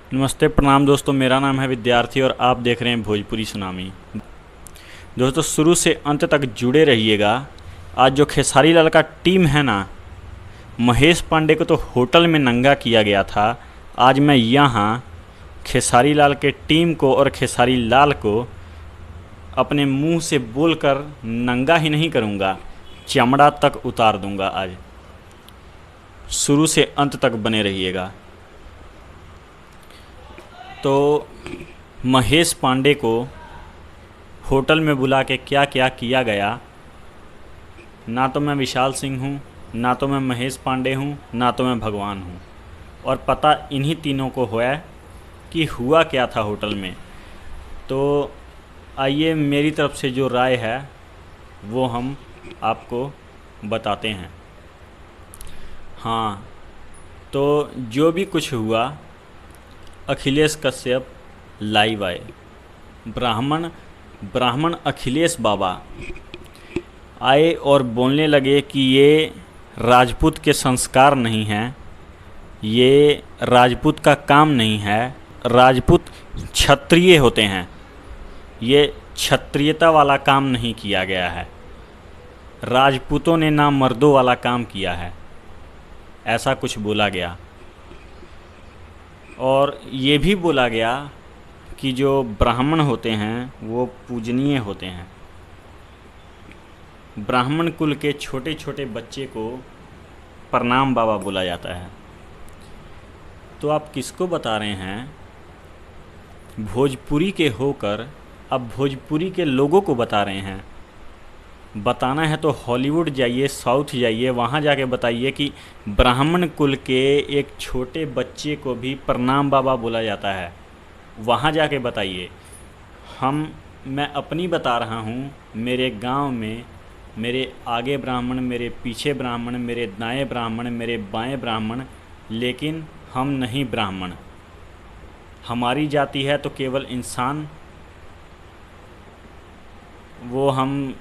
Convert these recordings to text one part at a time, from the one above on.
नमस्ते प्रणाम दोस्तों, मेरा नाम है विद्यार्थी और आप देख रहे हैं भोजपुरी सुनामी। दोस्तों शुरू से अंत तक जुड़े रहिएगा। आज जो खेसारी लाल का टीम है ना, महेश पांडे को तो होटल में नंगा किया गया था। आज मैं यहाँ खेसारी लाल के टीम को और खेसारी लाल को अपने मुंह से बोलकर नंगा ही नहीं करूँगा, चमड़ा तक उतार दूँगा। आज शुरू से अंत तक बने रहिएगा। तो महेश पांडे को होटल में बुला के क्या क्या किया गया, ना तो मैं विशाल सिंह हूँ, ना तो मैं महेश पांडे हूँ, ना तो मैं भगवान हूँ, और पता इन्हीं तीनों को हुआ कि हुआ क्या था होटल में। तो आइए मेरी तरफ से जो राय है वो हम आपको बताते हैं। हाँ, तो जो भी कुछ हुआ, अखिलेश कश्यप लाइव आए। ब्राह्मण अखिलेश बाबा आए और बोलने लगे कि ये राजपूत के संस्कार नहीं हैं, ये राजपूत का काम नहीं है, राजपूत क्षत्रिय होते हैं, ये क्षत्रियता वाला काम नहीं किया गया है, राजपूतों ने ना मर्दों वाला काम किया है, ऐसा कुछ बोला गया। और ये भी बोला गया कि जो ब्राह्मण होते हैं वो पूजनीय होते हैं। ब्राह्मण कुल के छोटे छोटे बच्चे को प्रणाम बाबा बोला जाता है। तो आप किसको बता रहे हैं? भोजपुरी के होकर अब भोजपुरी के लोगों को बता रहे हैं। बताना है तो हॉलीवुड जाइए, साउथ जाइए, वहाँ जाके बताइए कि ब्राह्मण कुल के एक छोटे बच्चे को भी प्रणाम बाबा बोला जाता है। वहाँ जाके बताइए। मैं अपनी बता रहा हूँ। मेरे गांव में मेरे आगे ब्राह्मण, मेरे पीछे ब्राह्मण, मेरे दाएं ब्राह्मण, मेरे बाएं ब्राह्मण, लेकिन हम नहीं ब्राह्मण। हमारी जाति है तो केवल इंसान। वो हम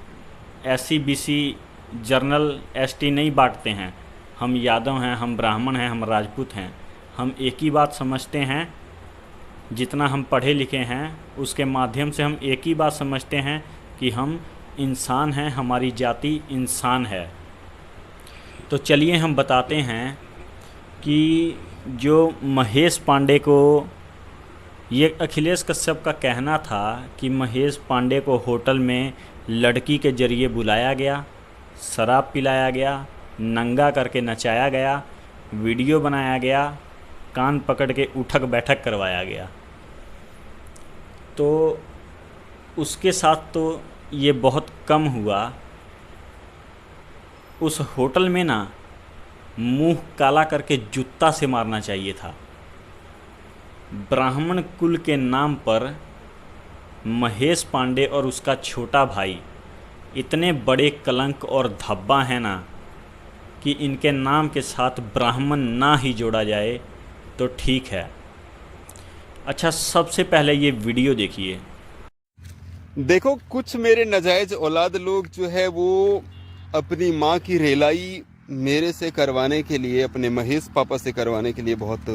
SC BC जर्नल ST नहीं बांटते हैं। हम यादव हैं, हम ब्राह्मण हैं, हम राजपूत हैं। हम एक ही बात समझते हैं। जितना हम पढ़े लिखे हैं उसके माध्यम से हम एक ही बात समझते हैं कि हम इंसान हैं, हमारी जाति इंसान है। तो चलिए हम बताते हैं कि जो महेश पांडे को, ये अखिलेश कश्यप का कहना था कि महेश पांडे को होटल में लड़की के ज़रिए बुलाया गया, शराब पिलाया गया, नंगा करके नचाया गया, वीडियो बनाया गया, कान पकड़ के उठक बैठक करवाया गया। तो उसके साथ तो ये बहुत कम हुआ। उस होटल में ना मुंह काला करके जूता से मारना चाहिए था। ब्राह्मण कुल के नाम पर महेश पांडे और उसका छोटा भाई इतने बड़े कलंक और धब्बा हैं ना कि इनके नाम के साथ ब्राह्मण ना ही जोड़ा जाए तो ठीक है। अच्छा, सबसे पहले ये वीडियो देखिए। देखो, कुछ मेरे नाजायज औलाद लोग जो है वो अपनी माँ की रेलाई मेरे से करवाने के लिए, अपने महेश पापा से करवाने के लिए बहुत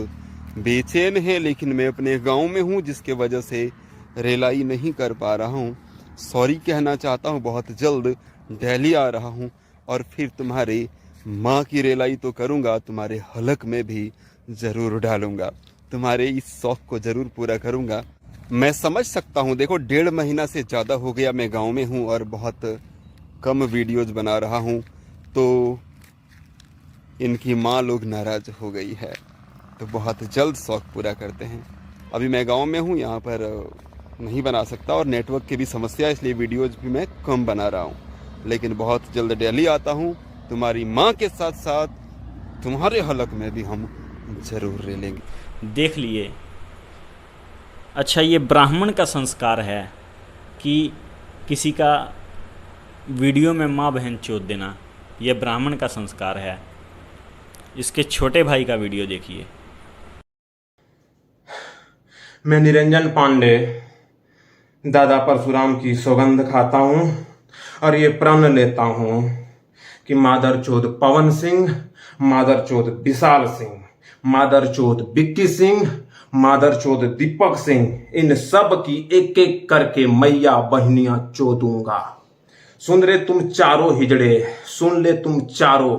बेचैन है। लेकिन मैं अपने गांव में हूँ जिसके वजह से रेलाई नहीं कर पा रहा हूँ। सॉरी कहना चाहता हूँ। बहुत जल्द दिल्ली आ रहा हूँ और फिर तुम्हारी माँ की रेलाई तो करूँगा, तुम्हारे हलक में भी ज़रूर डालूँगा, तुम्हारे इस शौक़ को ज़रूर पूरा करूँगा। मैं समझ सकता हूँ। देखो, 1.5 महीना से ज़्यादा हो गया मैं गांव में हूँ और बहुत कम वीडियोज़ बना रहा हूँ, तो इनकी माँ लोग नाराज़ हो गई है। तो बहुत जल्द शौक़ पूरा करते हैं। अभी मैं गांव में हूँ, यहाँ पर नहीं बना सकता और नेटवर्क की भी समस्या है, इसलिए वीडियोज़ भी मैं कम बना रहा हूँ। लेकिन बहुत जल्द दिल्ली आता हूँ। तुम्हारी माँ के साथ साथ तुम्हारे हलक में भी हम ज़रूर ले लेंगे। देख लिए। अच्छा, ये ब्राह्मण का संस्कार है कि किसी का वीडियो में माँ बहन चोद देना, ये ब्राह्मण का संस्कार है। इसके छोटे भाई का वीडियो देखिए। मैं निरंजन पांडे दादा परशुराम की सौगंध खाता हूं और ये प्रण लेता हूं कि मादरचोद पवन सिंह, मादरचोद विशाल सिंह, मादरचोद विक्की सिंह मादर चोद दीपक सिंह, इन सब की एक एक करके मैया बहनियां चोदूंगा। सुन रे तुम चारों हिजड़े, सुन ले तुम चारों,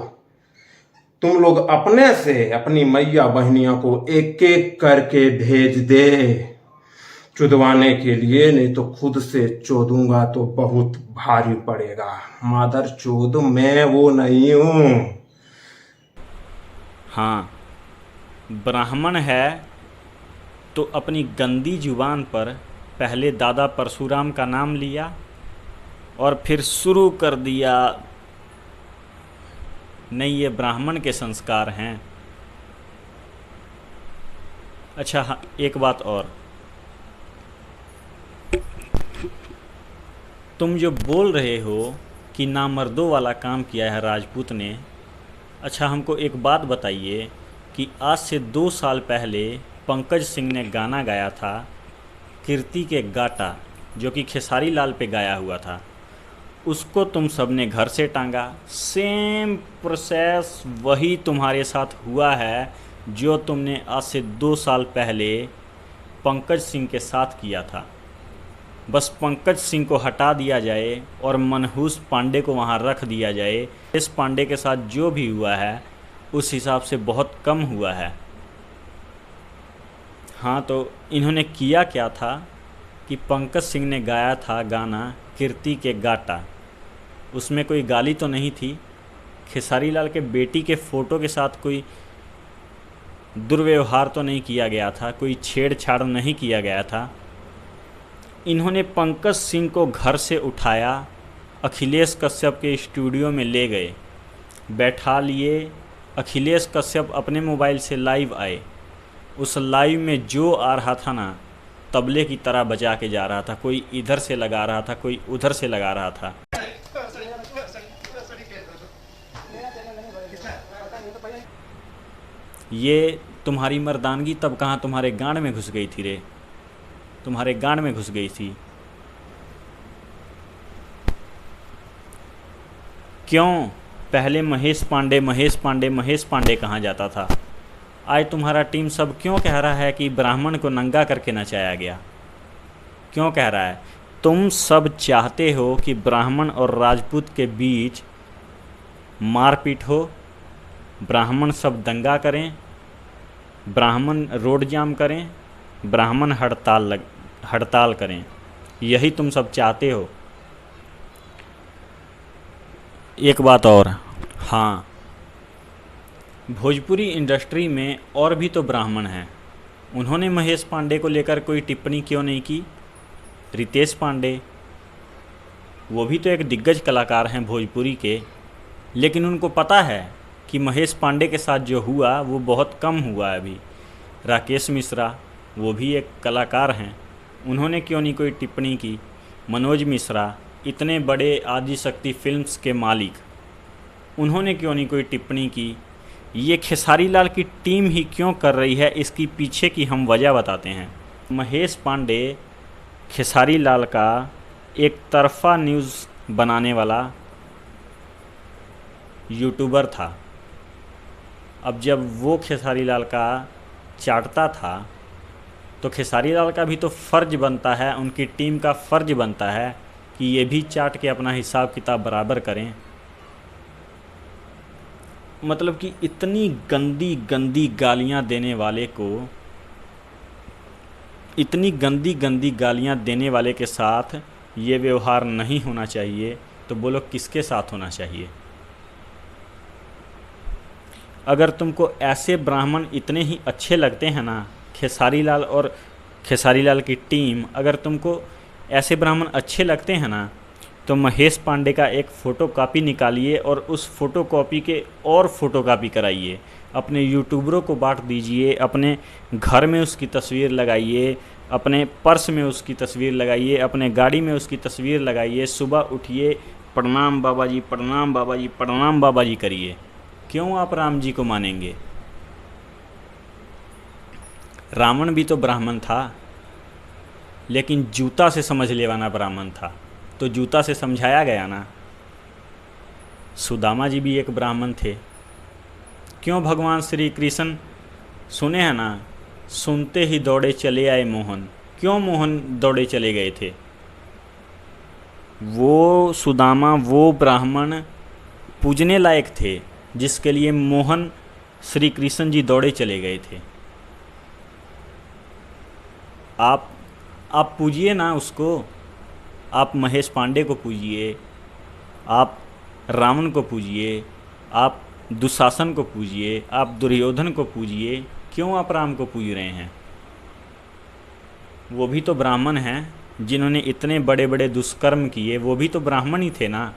तुम लोग अपने से अपनी मैया बहनियां को एक एक करके भेज दे चुदवाने के लिए, नहीं तो खुद से चोदूंगा तो बहुत भारी पड़ेगा। मादर चोद मैं वो नहीं हूं। हाँ, ब्राह्मण है तो अपनी गंदी जुबान पर पहले दादा परशुराम का नाम लिया और फिर शुरू कर दिया, नहीं ये ब्राह्मण के संस्कार हैं। अच्छा हाँ, एक बात और, तुम जो बोल रहे हो कि नामर्दों वाला काम किया है राजपूत ने, अच्छा हमको एक बात बताइए कि आज से 2 साल पहले पंकज सिंह ने गाना गाया था कीर्ति के गाटा, जो कि खेसारी लाल पे गाया हुआ था, उसको तुम सबने घर से टांगा। सेम प्रोसेस वही तुम्हारे साथ हुआ है जो तुमने आज से 2 साल पहले पंकज सिंह के साथ किया था। बस पंकज सिंह को हटा दिया जाए और मनहूस पांडे को वहाँ रख दिया जाए। इस पांडे के साथ जो भी हुआ है उस हिसाब से बहुत कम हुआ है। हाँ, तो इन्होंने किया क्या था कि पंकज सिंह ने गाया था गाना कीर्ति के गाटा, उसमें कोई गाली तो नहीं थी, खेसारी लाल के बेटी के फ़ोटो के साथ कोई दुर्व्यवहार तो नहीं किया गया था, कोई छेड़छाड़ नहीं किया गया था। इन्होंने पंकज सिंह को घर से उठाया, अखिलेश कश्यप के स्टूडियो में ले गए, बैठा लिए। अखिलेश कश्यप अपने मोबाइल से लाइव आए। उस लाइव में जो आ रहा था ना, तबले की तरह बजा के जा रहा था। कोई इधर से लगा रहा था, कोई उधर से लगा रहा था। ये तुम्हारी मर्दानगी तब कहाँ तुम्हारे गांड में घुस गई थी रे, तुम्हारे गांड में घुस गई थी। क्यों? पहले महेश पांडे महेश पांडे महेश पांडे कहाँ जाता था? आज तुम्हारा टीम सब क्यों कह रहा है कि ब्राह्मण को नंगा करके नचाया गया? क्यों कह रहा है? तुम सब चाहते हो कि ब्राह्मण और राजपूत के बीच मारपीट हो, ब्राह्मण सब दंगा करें, ब्राह्मण रोड जाम करें, ब्राह्मण हड़ताल करें। यही तुम सब चाहते हो। एक बात और, हाँ, भोजपुरी इंडस्ट्री में और भी तो ब्राह्मण हैं, उन्होंने महेश पांडे को लेकर कोई टिप्पणी क्यों नहीं की? रितेश पांडे, वो भी तो एक दिग्गज कलाकार हैं भोजपुरी के, लेकिन उनको पता है कि महेश पांडे के साथ जो हुआ वो बहुत कम हुआ है अभी। राकेश मिश्रा, वो भी एक कलाकार हैं, उन्होंने क्यों नहीं कोई टिप्पणी की? मनोज मिश्रा, इतने बड़े आदिशक्ति फिल्म्स के मालिक, उन्होंने क्यों नहीं कोई टिप्पणी की? ये खेसारी लाल की टीम ही क्यों कर रही है, इसकी पीछे की हम वजह बताते हैं। महेश पांडे खेसारी लाल का एक तरफा न्यूज़ बनाने वाला यूट्यूबर था। अब जब वो खेसारी लाल का चाटता था तो खेसारी लाल का भी तो फ़र्ज बनता है, उनकी टीम का फ़र्ज बनता है कि ये भी चाट के अपना हिसाब किताब बराबर करें। मतलब कि इतनी गंदी गंदी गालियां देने वाले को, इतनी गंदी गंदी गालियां देने वाले के साथ ये व्यवहार नहीं होना चाहिए, तो बोलो किसके साथ होना चाहिए? अगर तुमको ऐसे ब्राह्मण इतने ही अच्छे लगते हैं ना, खेसारी लाल और खेसारी लाल की टीम, अगर तुमको ऐसे ब्राह्मण अच्छे लगते हैं ना, तो महेश पांडे का एक फ़ोटो कॉपी निकालिए और उस फ़ोटो कॉपी के और फ़ोटो कॉपी कराइए, अपने यूट्यूबरों को बांट दीजिए, अपने घर में उसकी तस्वीर लगाइए, अपने पर्स में उसकी तस्वीर लगाइए, अपने गाड़ी में उसकी तस्वीर लगाइए। सुबह उठिए, प्रणाम बाबा जी, प्रणाम बाबा जी, प्रणाम बाबा जी करिए। क्यों आप राम जी को मानेंगे? रावण भी तो ब्राह्मण था, लेकिन जूता से समझ लेवाना ब्राह्मण था, तो जूता से समझाया गया ना। सुदामा जी भी एक ब्राह्मण थे। क्यों भगवान श्री कृष्ण, सुने हैं ना, सुनते ही दौड़े चले आए मोहन। क्यों मोहन दौड़े चले गए थे? वो सुदामा, वो ब्राह्मण पूजने लायक थे जिसके लिए मोहन श्री कृष्ण जी दौड़े चले गए थे। आप पूजिए ना उसको। आप महेश पांडे को पूजिए, आप रावण को पूजिए, आप दुशासन को पूजिए, आप दुर्योधन को पूजिए। क्यों आप राम को पूज रहे हैं? वो भी तो ब्राह्मण हैं, जिन्होंने इतने बड़े बड़े दुष्कर्म किए, वो भी तो ब्राह्मण ही थे ना।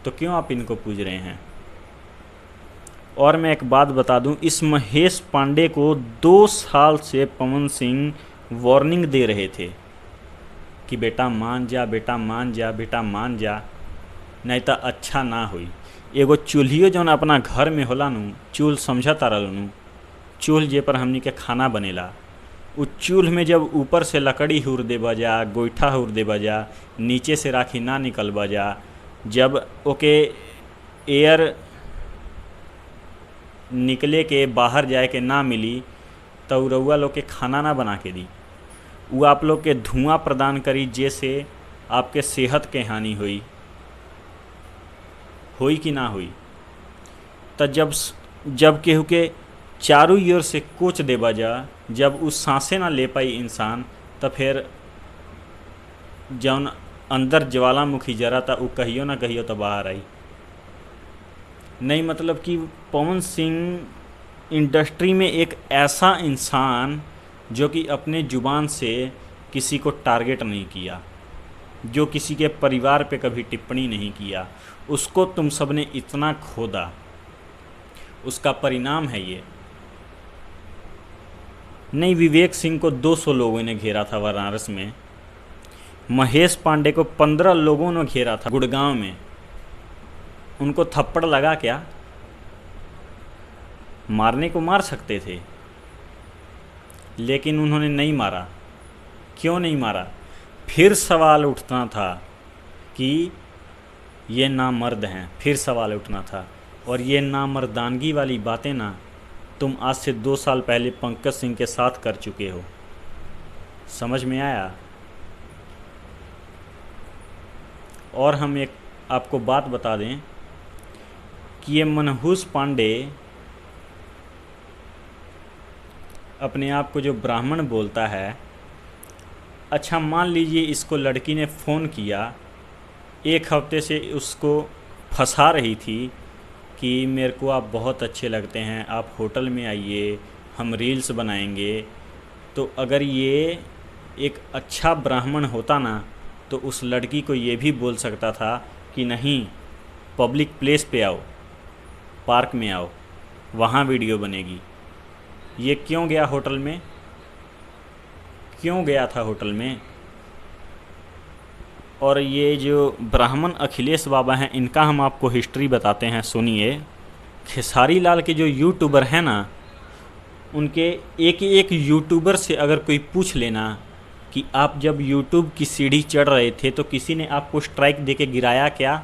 तो क्यों आप इनको पूज रहे हैं? और मैं एक बात बता दूं, इस महेश पांडे को 2 साल से पवन सिंह वार्निंग दे रहे थे कि बेटा मान जा, बेटा मान जा, बेटा मान जा, नहीं तो अच्छा ना होई। एगो चूल्हियो जौन अपना घर में होला नु, चूल्ह समझा तारा नु, चूल्ह जे पर हमनी के खाना बनेला, उस चूल्ह में जब ऊपर से लकड़ी हुर दे बजा, गोईठा हुर दे बजा, नीचे से राखी ना निकल बजा, जब ओके एयर निकले के बाहर जाए के ना मिली तो रउआ लोग के खाना ना बना के दी। वो आप लोग के धुआं प्रदान करी, जैसे आपके सेहत के हानि हुई कि ना हुई। तो जब केहू के चारों ओर से कोच दे बजा, जब उस सांसें ना ले पाई इंसान, तो फिर जौन अंदर ज्वालामुखी जरा था वो कहियो ना कहियो तो बाहर आई। नहीं मतलब कि पवन सिंह इंडस्ट्री में एक ऐसा इंसान जो कि अपने ज़ुबान से किसी को टारगेट नहीं किया, जो किसी के परिवार पे कभी टिप्पणी नहीं किया, उसको तुम सब ने इतना खोदा, उसका परिणाम है ये। नहीं, विवेक सिंह को 200 लोगों ने घेरा था वाराणसी में, महेश पांडे को 15 लोगों ने घेरा था गुड़गांव में। उनको थप्पड़ लगा क्या? मारने को मार सकते थे, लेकिन उन्होंने नहीं मारा। क्यों नहीं मारा? फिर सवाल उठना था कि ये नामर्द हैं, फिर सवाल उठना था। और ये नामर्दानगी वाली बातें ना तुम आज से 2 साल पहले पंकज सिंह के साथ कर चुके हो। समझ में आया? और हम एक आपको बात बता दें कि ये मनहूस पांडे अपने आप को जो ब्राह्मण बोलता है, अच्छा मान लीजिए इसको लड़की ने फ़ोन किया, 1 हफ्ते से उसको फंसा रही थी कि मेरे को आप बहुत अच्छे लगते हैं, आप होटल में आइए, हम रील्स बनाएंगे। तो अगर ये एक अच्छा ब्राह्मण होता ना, तो उस लड़की को ये भी बोल सकता था कि नहीं, पब्लिक प्लेस पे आओ, पार्क में आओ, वहाँ वीडियो बनेगी। ये क्यों गया होटल में? क्यों गया था होटल में? और ये जो ब्राह्मण अखिलेश बाबा हैं, इनका हम आपको हिस्ट्री बताते हैं, सुनिए। खेसारी लाल के जो यूट्यूबर हैं ना, उनके एक यूट्यूबर से अगर कोई पूछ लेना कि आप जब यूट्यूब की सीढ़ी चढ़ रहे थे तो किसी ने आपको स्ट्राइक देके गिराया क्या,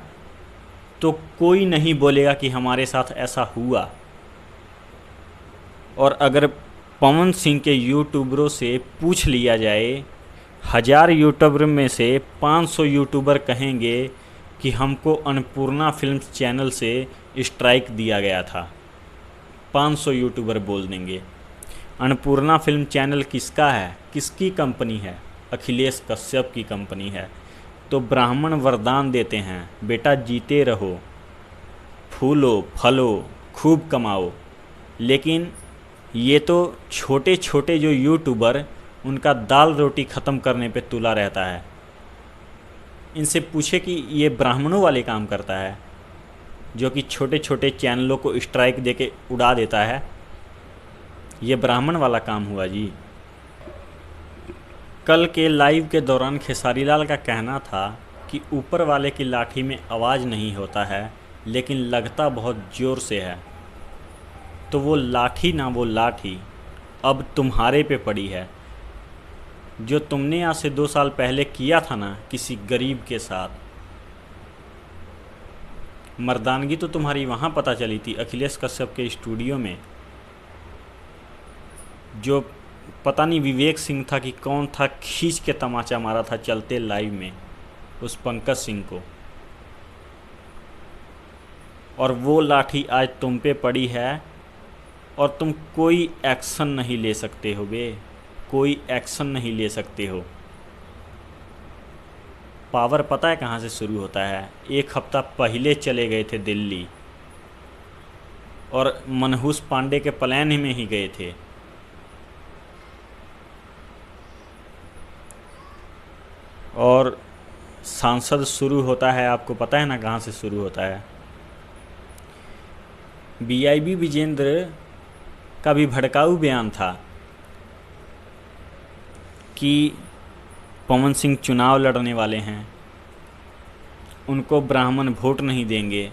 तो कोई नहीं बोलेगा कि हमारे साथ ऐसा हुआ। और अगर पवन सिंह के यूट्यूबरों से पूछ लिया जाए, 1000 यूट्यूबर में से 500 यूट्यूबर कहेंगे कि हमको अन्नपूर्णा फिल्म्स चैनल से स्ट्राइक दिया गया था। 500 यूट्यूबर बोल देंगे। अन्नपूर्णा फिल्म चैनल किसका है? किसकी कंपनी है? अखिलेश कश्यप की कंपनी है। तो ब्राह्मण वरदान देते हैं, बेटा जीते रहो, फूलो फलो, खूब कमाओ। लेकिन ये तो छोटे छोटे जो यूट्यूबर, उनका दाल रोटी ख़त्म करने पे तुला रहता है। इनसे पूछे कि ये ब्राह्मणों वाले काम करता है, जो कि छोटे छोटे चैनलों को स्ट्राइक देके उड़ा देता है। ये ब्राह्मण वाला काम हुआ जी। कल के लाइव के दौरान खेसारी लाल का कहना था कि ऊपर वाले की लाठी में आवाज़ नहीं होता है, लेकिन लगता बहुत ज़ोर से है। तो वो लाठी ना, वो लाठी अब तुम्हारे पे पड़ी है। जो तुमने आज से 2 साल पहले किया था ना किसी गरीब के साथ, मर्दानगी तो तुम्हारी वहाँ पता चली थी, अखिलेश कश्यप के स्टूडियो में, जो पता नहीं विवेक सिंह था कि कौन था, खींच के तमाचा मारा था चलते लाइव में उस पंकज सिंह को। और वो लाठी आज तुम पे पड़ी है और तुम कोई एक्शन नहीं ले सकते हो बे, कोई एक्शन नहीं ले सकते हो। पावर पता है कहाँ से शुरू होता है? एक हफ्ता पहले चले गए थे दिल्ली और मनहूस पांडे के प्लान में ही गए थे। और सांसद शुरू होता है, आपको पता है ना कहाँ से शुरू होता है? बीआईबी विजेंद्र का भी भड़काऊ बयान था कि पवन सिंह चुनाव लड़ने वाले हैं, उनको ब्राह्मण वोट नहीं देंगे।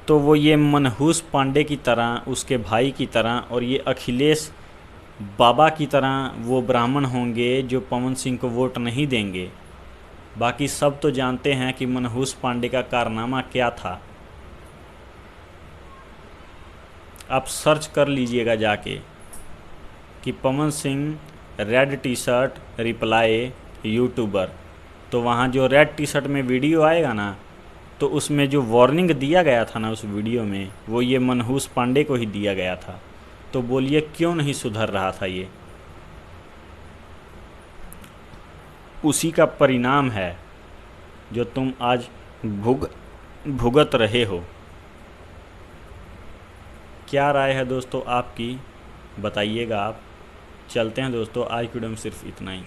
तो वो ये मनहूस पांडे की तरह, उसके भाई की तरह और ये अखिलेश बाबा की तरह वो ब्राह्मण होंगे जो पवन सिंह को वोट नहीं देंगे। बाकी सब तो जानते हैं कि मनहूस पांडे का कारनामा क्या था। आप सर्च कर लीजिएगा जाके कि Pawan Singh red T shirt reply YouTuber, तो वहाँ जो रेड टी शर्ट में वीडियो आएगा ना, तो उसमें जो वार्निंग दिया गया था ना उस वीडियो में, वो ये मनहूस पांडे को ही दिया गया था। तो बोलिए क्यों नहीं सुधर रहा था? ये उसी का परिणाम है जो तुम आज भुगत रहे हो। क्या राय है दोस्तों आपकी, बताइएगा आप। चलते हैं दोस्तों, आज की वीडियो में सिर्फ इतना ही।